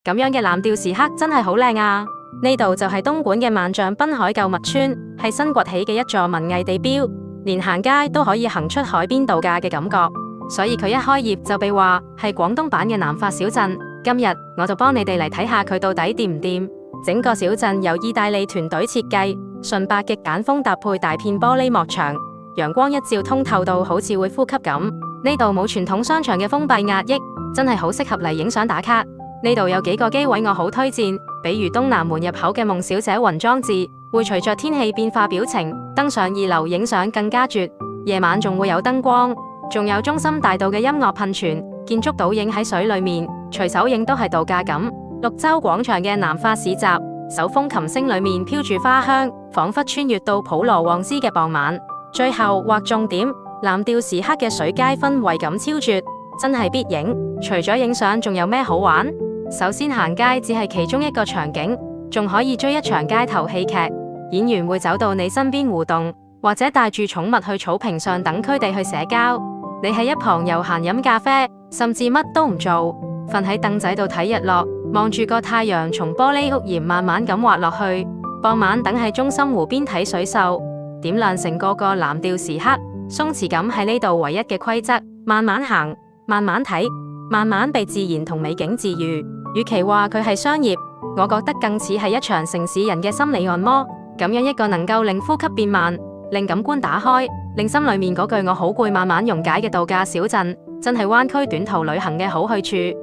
咁樣嘅藍調時刻真係好靚啊！呢度就係東莞嘅萬象濱海購物村，係新崛起嘅一座文藝地標，連行街都可以行出海邊度假嘅感覺，所以佢一開業就被話係廣東版嘅南法小鎮。今日我就幫你哋嚟睇下佢到底掂唔掂。整個小鎮由意大利團隊設計，純白嘅簡風搭配大片玻璃幕牆，陽光一照通透到好似會呼吸咁。呢度冇傳統商場嘅封閉壓抑，真係好適合嚟影相打卡。呢度有幾個機位我好推薦，比如東南門入口嘅夢小姐雲裝置，會隨着天氣變化表情，登上2樓影相更加絕。夜晚仲會有燈光，仲有中心大道嘅音樂噴泉，建築倒影喺水裏面，隨手影都係度假感。綠洲廣場嘅南法市集，手風琴聲裏面飄住花香，仿佛穿越到普羅旺斯嘅傍晚。最後劃重點，藍調時刻嘅水街氛圍感超絕，真係必影。除咗影相，仲有咩好玩？首先行街只係其中一個場景，仲可以追一場街頭戲劇，演員會走到你身邊互動，或者帶住寵物去草坪上等區地去社交。你喺一旁悠閒飲咖啡，甚至乜都唔做，瞓喺凳仔度睇日落，望住個太陽從玻璃屋檐慢慢咁滑落去。傍晚等喺中心湖邊睇水秀，點亮成個個藍調時刻。鬆弛感係呢度唯一嘅規則，慢慢行，慢慢睇，慢慢被自然同美景治癒。與其話佢係商業，我覺得更似係一場城市人嘅心理按摩。咁樣一個能夠令呼吸變慢，令感官打開，令心裏面嗰句我好攰慢慢溶解嘅度假小鎮，真係灣區短途旅行嘅好去處。